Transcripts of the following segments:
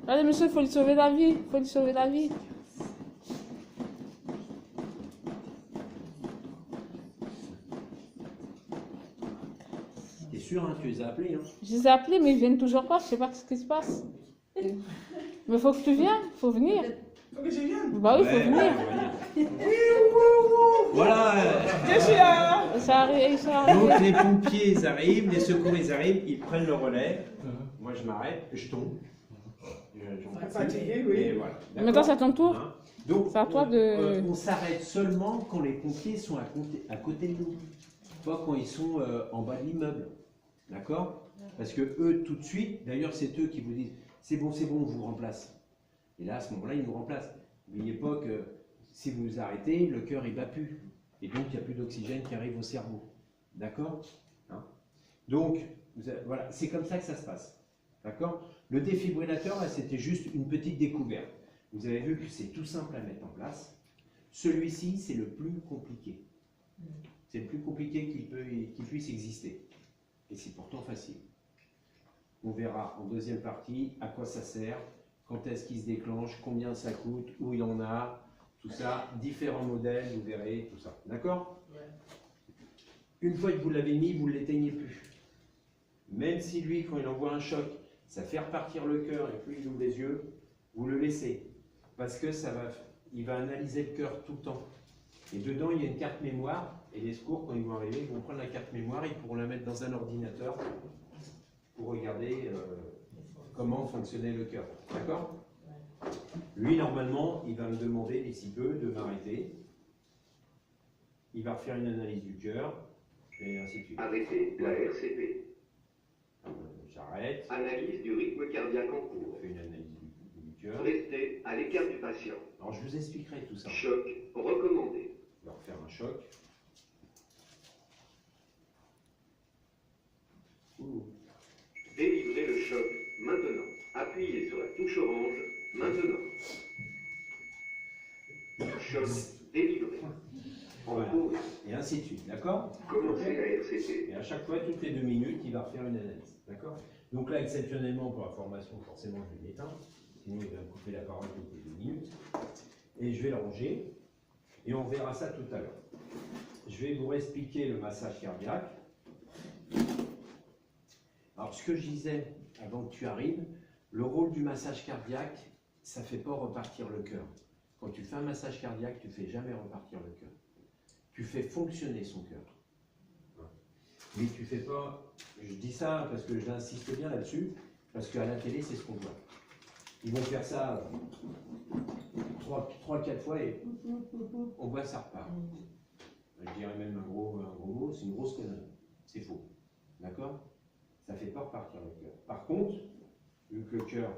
Allez, monsieur, il faut lui sauver la vie. Il faut lui sauver la vie. T'es sûr, hein, tu les as appelés, hein? Je les ai appelés, mais ils viennent toujours pas. Je sais pas ce qui se passe. Mais faut que tu viennes. Faut venir. Faut que je vienne. Bah oui, faut Ouais, venir. Voilà. Je suis là. Ça arrive, ça arrive. Donc les pompiers ils arrivent, les secours ils arrivent, ils prennent le relais. Moi je m'arrête, je tombe. J'en peux plus. Fatigué, oui. Et voilà. Maintenant, D'accord. c'est à ton tour. Hein. Donc C'est à toi de- on s'arrête seulement quand les pompiers sont à côté de nous. Pas quand ils sont en bas de l'immeuble. D'accord? Parce que eux tout de suite, d'ailleurs c'est eux qui vous disent c'est bon, on vous remplace. Et là à ce moment-là ils nous remplacent. N'oubliez pas que si vous vous arrêtez, le cœur il bat plus. Et donc il n'y a plus d'oxygène qui arrive au cerveau. D'accord? Hein? Donc voilà, c'est comme ça que ça se passe. D'accord? Le défibrillateur, là, c'était juste une petite découverte. Vous avez vu que c'est tout simple à mettre en place. Celui-ci, c'est le plus compliqué. C'est le plus compliqué qu'il puisse exister. Et c'est pourtant facile. On verra en deuxième partie à quoi ça sert, quand est-ce qu'il se déclenche, combien ça coûte, où il y en a, tout ça, différents modèles, vous verrez, tout ça. D'accord? Une fois que vous l'avez mis, vous ne l'éteignez plus. Même si lui, quand il envoie un choc, ça fait repartir le cœur et puis il ouvre les yeux, vous le laissez. Parce que il va analyser le cœur tout le temps. Et dedans, il y a une carte mémoire. Et les secours, quand ils vont arriver, ils vont prendre la carte mémoire, ils pourront la mettre dans un ordinateur pour regarder comment fonctionnait le cœur. D'accord? Lui, normalement, il va me demander d'ici peu de m'arrêter. Il va refaire une analyse du cœur, et ainsi de suite. Arrêtez la RCP. J'arrête. Analyse du rythme cardiaque en cours. Je fais une analyse du cœur. Restez à l'écart du patient. Alors, je vous expliquerai tout ça. Choc recommandé. On va refaire un choc. Ouh. Délivrez le choc maintenant. Appuyez sur la touche orange maintenant. Choc délivré. En Voilà. pause. Et ainsi de suite, d'accord? Commencez la RCP. Et à chaque fois, toutes les 2 minutes, il va refaire une analyse, d'accord? Donc là, exceptionnellement, pour la formation, forcément, je vais l'éteindre, sinon il va me couper la parole toutes les 2 minutes. Et je vais le ranger, et on verra ça tout à l'heure. Je vais vous expliquer le massage cardiaque. Alors, ce que je disais avant que tu arrives, le rôle du massage cardiaque, ça ne fait pas repartir le cœur. Quand tu fais un massage cardiaque, tu ne fais jamais repartir le cœur. Tu fais fonctionner son cœur. Mais tu fais pas, je dis ça parce que j'insiste bien là-dessus, parce qu'à la télé, c'est ce qu'on voit. Ils vont faire ça 3-4 fois et on voit ça repart. Je dirais même un gros mot, c'est une grosse connerie. C'est faux. D'accord? Ça ne fait pas repartir le cœur. Par contre, vu que le cœur,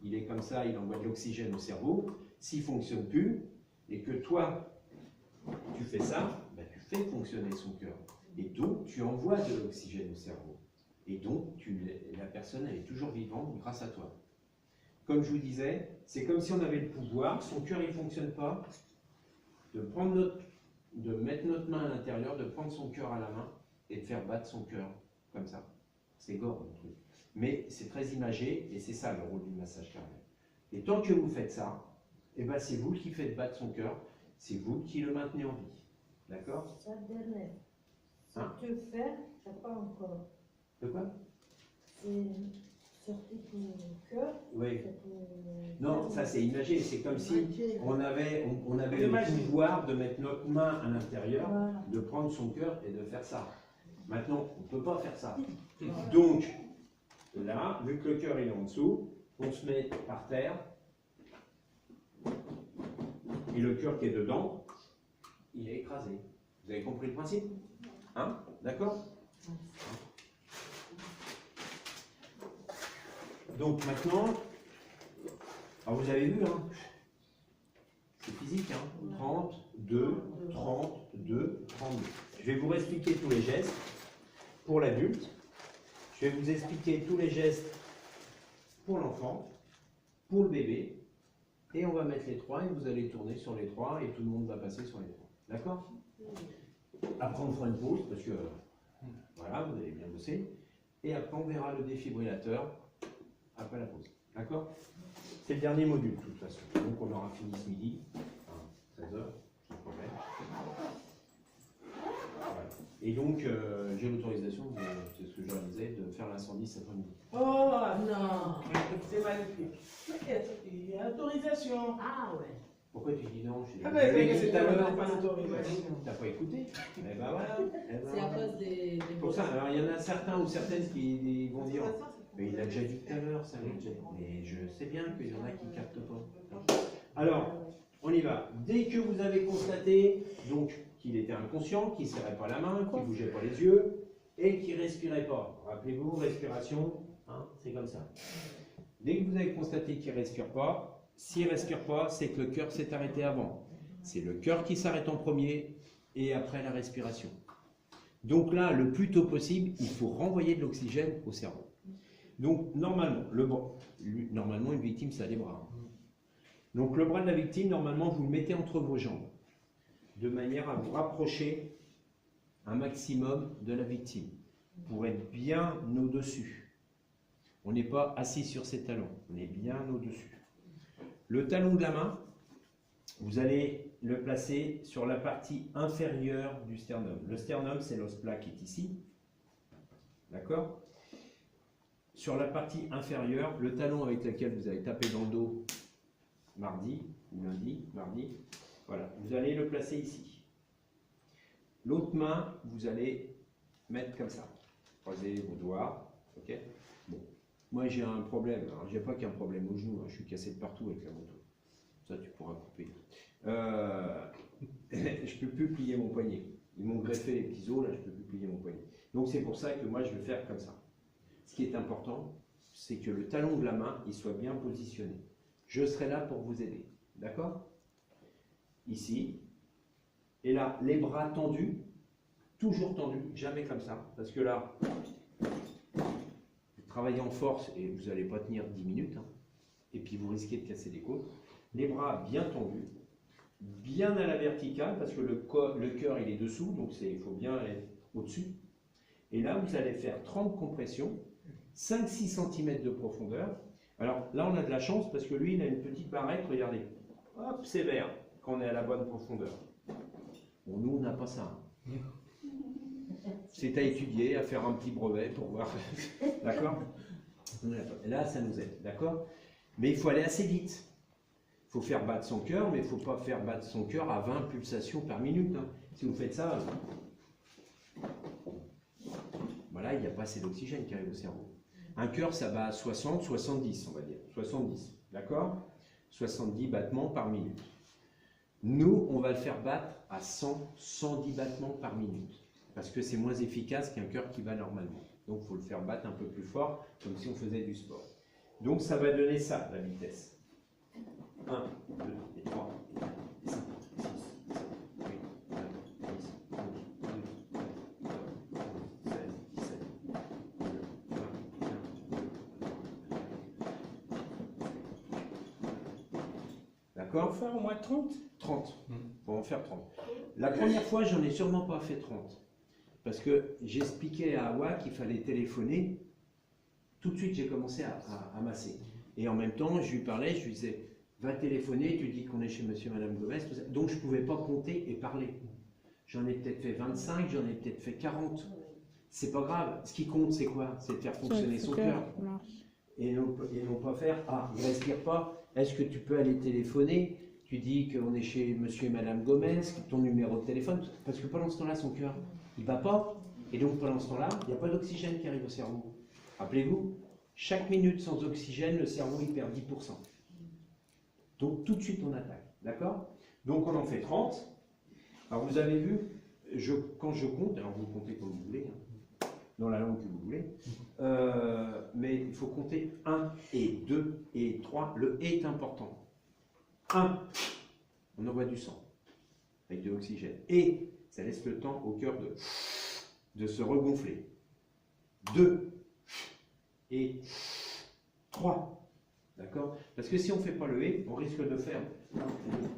il est comme ça, il envoie de l'oxygène au cerveau, s'il ne fonctionne plus, et que toi, tu fais ça, ben tu fais fonctionner son cœur. Et donc, tu envoies de l'oxygène au cerveau. Et donc, la personne, elle est toujours vivante grâce à toi. Comme je vous disais, c'est comme si on avait le pouvoir, son cœur, il ne fonctionne pas, de mettre notre main à l'intérieur, de prendre son cœur à la main et de faire battre son cœur, comme ça. C'est gore, le truc. Mais c'est très imagé, et c'est ça le rôle du massage cardiaque. Et tant que vous faites ça, eh ben, c'est vous qui faites battre son cœur, c'est vous qui le maintenez en vie. D'accord? Ça dernière. Hein? Si tu le fais, ça pas encore. De quoi? C'est sorti pour le cœur. Oui. C'est pour... Non, ça c'est imagé, c'est comme si on avait le Imagé. pouvoir de mettre notre main à l'intérieur, Voilà. de prendre son cœur et de faire ça. Maintenant, on ne peut pas faire ça. Donc, là, vu que le cœur est en dessous, on se met par terre, et le cœur qui est dedans, il est écrasé. Vous avez compris le principe? Hein? D'accord? Donc maintenant, alors vous avez vu, hein, c'est physique, hein, 32, 32, 32. Je vais vous expliquer tous les gestes pour l'adulte. Je vais vous expliquer tous les gestes pour l'enfant, pour le bébé. Et on va mettre les trois et vous allez tourner sur les trois et tout le monde va passer sur les trois. D'accord? Après on fera une pause parce que voilà, vous allez bien bosser. Et après on verra le défibrillateur après la pause. D'accord? C'est le dernier module, de toute façon. Donc on aura fini ce midi, 13h, sans problème. Voilà. Et donc, j'ai l'autorisation, c'est ce que je leur disais, de faire l'incendie cet après-midi. Oh non, c'est magnifique. Il y a autorisation. Ah ouais. Pourquoi tu dis non? Ah ben, dit c'est tout à l'heure. pas d'autorisation. T'as pas écouté? Eh ben voilà. Eh ben C'est à voilà. cause des Pour ça, alors il y en a certains ou certaines qui vont dire mais il a déjà dit tout à l'heure, ça l'objet. Mais je sais bien qu'il y en a qui ne captent pas. Alors, on y va. Dès que vous avez constaté donc qu'il était inconscient, qu'il ne serrait pas la main, qu'il ne bougeait pas les yeux et qu'il ne respirait pas. Rappelez-vous, respiration, hein, c'est comme ça. Dès que vous avez constaté qu'il ne respire pas, s'il ne respire pas, c'est que le cœur s'est arrêté avant. C'est le cœur qui s'arrête en premier et après la respiration. Donc là, le plus tôt possible, il faut renvoyer de l'oxygène au cerveau. Donc normalement, normalement une victime, ça a les bras. Donc le bras de la victime, normalement, vous le mettez entre vos jambes, de manière à vous rapprocher un maximum de la victime, pour être bien au-dessus. On n'est pas assis sur ses talons, on est bien au-dessus. Le talon de la main, vous allez le placer sur la partie inférieure du sternum. Le sternum, c'est l'os plat qui est ici. D'accord? Sur la partie inférieure, le talon avec lequel vous allez taper dans le dos mardi, ou lundi, mardi, voilà, vous allez le placer ici. L'autre main, vous allez mettre comme ça. Croisez vos doigts, ok? Bon. Moi j'ai un problème, alors j'ai pas qu'un problème au genou, hein, je suis cassé de partout avec la moto. Ça tu pourras couper. Je peux plus plier mon poignet. Ils m'ont greffé les petits os, là je peux plus plier mon poignet. Donc c'est pour ça que moi je vais faire comme ça. Ce qui est important, c'est que le talon de la main, il soit bien positionné. Je serai là pour vous aider, d'accord? Ici, et là, les bras tendus, toujours tendus, jamais comme ça, parce que là, vous travaillez en force et vous n'allez pas tenir 10 minutes, hein, et puis vous risquez de casser les côtes. Les bras bien tendus, bien à la verticale, parce que le cœur il est dessous, donc il faut bien être au-dessus. Et là, vous allez faire 30 compressions, 5-6 cm de profondeur. Alors là, on a de la chance parce que lui, il a une petite barrette, regardez. Hop, c'est vert quand on est à la bonne profondeur. Bon, nous, on n'a pas ça. C'est à étudier, à faire un petit brevet pour voir. D'accord? Là, ça nous aide, d'accord? Mais il faut aller assez vite. Il faut faire battre son cœur, mais il ne faut pas faire battre son cœur à 20 pulsations par minute. Hein. Si vous faites ça, voilà, il n'y a pas assez d'oxygène qui arrive au cerveau. Un cœur, ça va à 60, 70, on va dire. 70, d'accord? 70 battements par minute. Nous, on va le faire battre à 100, 110 battements par minute. Parce que c'est moins efficace qu'un cœur qui bat normalement. Donc, il faut le faire battre un peu plus fort, comme si on faisait du sport. Donc, ça va donner ça, la vitesse. 1, 2, et 3, et 4, et 5, 6, 7, 8, 9, 10, 11, 12, 13, 16, 17, 20, 21. D'accord? On va faire au moins 30. 30. On va en faire 30. La première fois, j'en ai sûrement pas fait 30. Parce que j'expliquais à Awa qu'il fallait téléphoner. Tout de suite, j'ai commencé à masser. Et en même temps, je lui parlais, je lui disais, va téléphoner, tu dis qu'on est chez monsieur et madame Gomez. Tout ça. Donc, je ne pouvais pas compter et parler. J'en ai peut-être fait 25, j'en ai peut-être fait 40. C'est pas grave. Ce qui compte, c'est quoi? C'est de faire fonctionner son cœur. Et non pas faire, ah, il ne respire pas. Est-ce que tu peux aller téléphoner? Tu dis qu'on est chez monsieur et madame Gomez, ton numéro de téléphone. Parce que pendant ce temps-là, son cœur, il ne bat pas. Et donc, pendant ce temps-là, il n'y a pas d'oxygène qui arrive au cerveau. Rappelez-vous, chaque minute sans oxygène, le cerveau, il perd 10%. Donc, tout de suite, on attaque. D'accord? Donc, on en fait 30. Alors, vous avez vu, quand je compte, alors vous comptez comme vous voulez, hein, dans la langue que vous voulez, mais il faut compter 1 et 2 et 3. Le « et » est important. 1, on envoie du sang avec de l'oxygène. Et ça laisse le temps au cœur de se regonfler. 2 et 3. D'accord? Parce que si on ne fait pas le « et », on risque de faire 1, 2,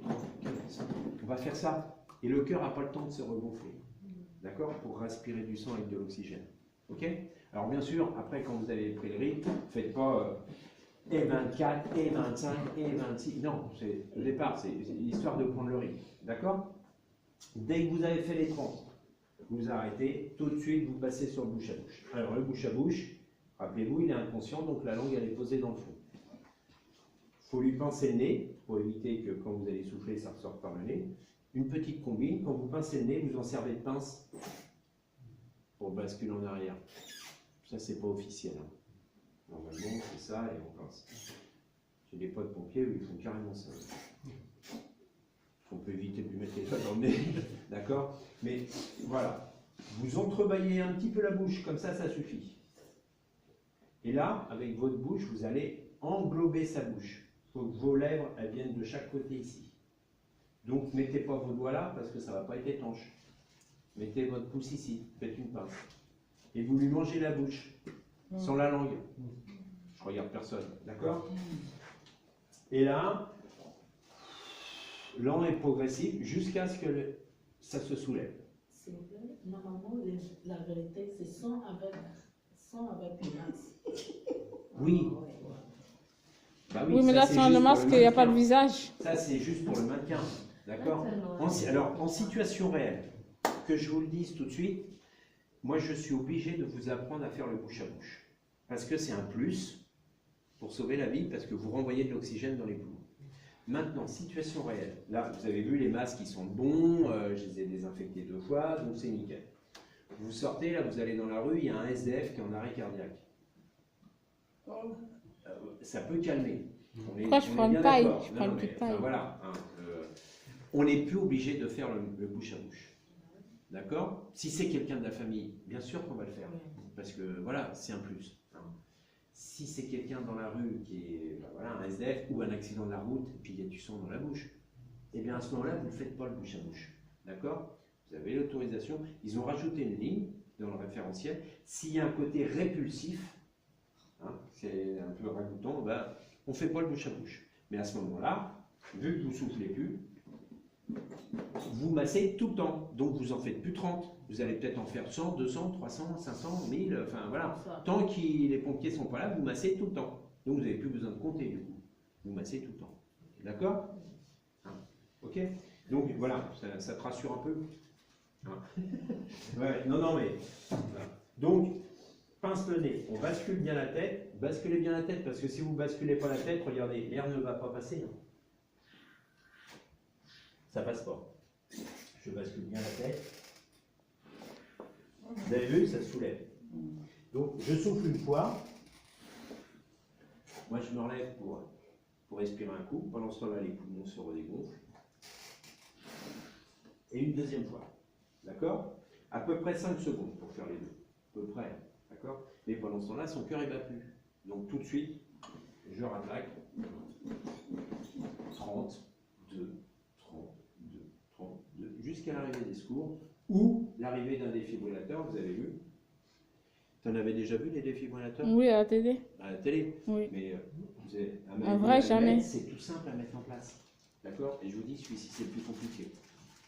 3, 4, 5. On va faire ça. Et le cœur n'a pas le temps de se regonfler. D'accord? Pour respirer du sang avec de l'oxygène. Ok? Alors bien sûr, après quand vous avez pris le rythme, faites pas et 24, et 25, et 26. Non, au départ, c'est histoire de prendre le rythme. D'accord? Dès que vous avez fait les 30, vous arrêtez, tout de suite, vous passez sur le bouche à bouche. Alors, le bouche à bouche, rappelez-vous, il est inconscient, donc la langue, elle est posée dans le fond. Il faut lui pincer le nez, pour éviter que quand vous allez souffler, ça ressorte par le nez. Une petite combine, quand vous pincez le nez, vous en servez de pince pour basculer en arrière. Ça, c'est pas officiel. Hein. Normalement, c'est ça et on pince. J'ai des potes pompiers où ils font carrément ça. On peut éviter de lui mettre les doigts dans le nez, d'accord? Mais voilà, vous entrebâillez un petit peu la bouche, comme ça suffit. Et là, avec votre bouche, vous allez englober sa bouche. Il faut que vos lèvres, elles viennent de chaque côté ici. Donc, mettez pas vos doigts là, parce que ça ne va pas être étanche. Mettez votre pouce ici, faites une pince. Et vous lui mangez la bouche, sans la langue. Je regarde personne, d'accord? Et là, lent et progressif, jusqu'à ce que ça se soulève. S'il vous plaît, normalement, la vérité, c'est sans avec le masque. Oui. Ah, ouais. Bah Oui, mais ça, là, c'est sans juste le pour masque, il n'y a pas de maintien. visage. Ça, c'est juste pour le maintien. D'accord? Alors, en situation réelle, que je vous le dise tout de suite, moi, je suis obligé de vous apprendre à faire le bouche à bouche. Parce que c'est un plus pour sauver la vie, parce que vous renvoyez de l'oxygène dans les poumons. Maintenant, situation réelle. Là, vous avez vu, les masques, ils sont bons, je les ai désinfectés 2 fois, donc c'est nickel. Vous sortez, là, vous allez dans la rue, il y a un SDF qui est en arrêt cardiaque. Ça peut calmer. Pourquoi je prends une bien paille? d'accord. Je prends une petite paille. Voilà, hein, on n'est plus obligé de faire le bouche à bouche. D'accord? Si c'est quelqu'un de la famille, bien sûr qu'on va le faire. Parce que voilà, c'est un plus. Hein. Si c'est quelqu'un dans la rue qui est voilà, un SDF ou un accident de la route, et puis il y a du sang dans la bouche, eh bien à ce moment-là, vous ne faites pas le bouche à bouche. D'accord? Vous avez l'autorisation. Ils ont rajouté une ligne dans le référentiel. S'il y a un côté répulsif, hein, c'est un peu ragoûtant, ben, on ne fait pas le bouche à bouche. Mais à ce moment-là, vu que vous ne soufflez plus, vous massez tout le temps. Donc vous n'en faites plus 30. Vous allez peut-être en faire 100, 200, 300, 500, 1000, enfin voilà. Tant que les pompiers ne sont pas là, vous massez tout le temps. Donc vous n'avez plus besoin de compter du coup. Vous massez tout le temps. D'accord? Hein. Ok? Donc voilà, ça te rassure un peu? Hein. Ouais, non, mais. Voilà. Donc, pince le nez, on bascule bien la tête. Basculez bien la tête, parce que si vous ne basculez pas la tête, regardez, l'air ne va pas passer. Hein. Ça passe pas. Je bascule bien la tête. Vous avez vu, ça se soulève. Donc, je souffle une fois. Moi, je me relève pour respirer un coup. Pendant ce temps-là, les poumons se redégonflent. Et une deuxième fois. D'accord? À peu près 5 secondes pour faire les deux. À peu près. D'accord? Mais pendant ce temps-là, son cœur, il ne bat plus. Donc, tout de suite, je rattaque. 32, 32, 32, jusqu'à l'arrivée des secours ou l'arrivée d'un défibrillateur, vous avez vu. Tu en avais déjà vu des défibrillateurs? Oui, à la télé. À la télé. Oui. Mais vous avez, En vrai, jamais. C'est tout simple à mettre en place. D'accord? Et je vous dis, celui-ci, c'est le plus compliqué.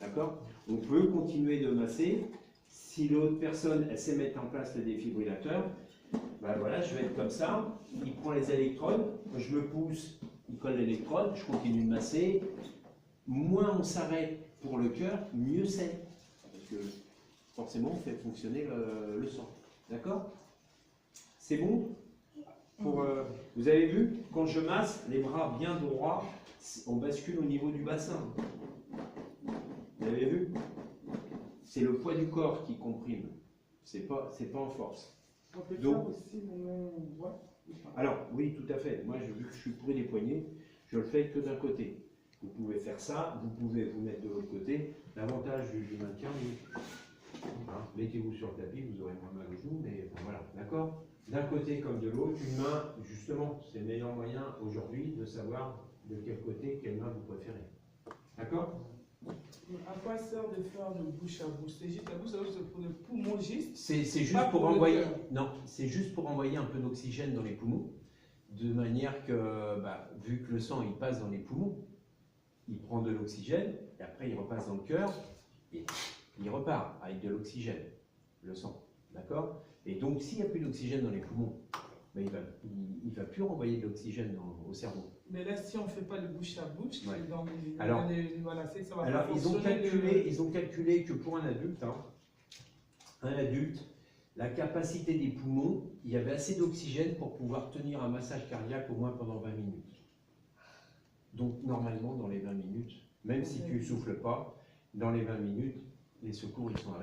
D'accord? On peut continuer de masser. Si l'autre personne, elle sait mettre en place le défibrillateur, ben voilà, je vais être comme ça. Il prend les électrodes, je me pousse, il colle l'électrode, je continue de masser. Moins on s'arrête pour le cœur, mieux c'est. Parce que forcément, on fait fonctionner le sang. D'accord? C'est bon? Vous avez vu, quand je masse, les bras bien droits, on bascule au niveau du bassin. Vous avez vu? C'est le poids du corps qui comprime. C'est pas en force. On peut Donc, faire aussi le même voix. Alors, oui, tout à fait. Moi, vu que je suis pourri des poignets, je le fais que d'un côté. Vous pouvez faire ça, vous pouvez vous mettre de l'autre côté. L'avantage du maintien, hein, mettez-vous sur le tapis, vous aurez moins mal aux genoux, mais enfin, voilà, d'accord? D'un côté comme de l'autre, une main, justement, c'est le meilleur moyen aujourd'hui de savoir de quel côté, quelle main vous préférez. D'accord? À quoi sert de faire le bouche à bouche? C'est juste la bouche à bouche, c'est pour le poumon juste. C'est juste Pas pour pour le envoyer. cœur. Non, c'est juste pour envoyer un peu d'oxygène dans les poumons, de manière que, bah, vu que le sang il passe dans les poumons, il prend de l'oxygène et après il repasse dans le cœur et il repart avec de l'oxygène, le sang, d'accord? Et donc s'il n'y a plus d'oxygène dans les poumons, ben, il va plus renvoyer de l'oxygène au cerveau. Mais là, si on ne fait pas le bouche à bouche, Ouais. dans les, Alors- voilà, c'est que ça va Alors, pas ils ont fonctionner. calculé que pour un adulte, la capacité des poumons, il y avait assez d'oxygène pour pouvoir tenir un massage cardiaque au moins pendant 20 minutes. Donc, normalement, dans les 20 minutes, même si tu ne souffles pas, dans les 20 minutes, les secours, ils sont arrivés.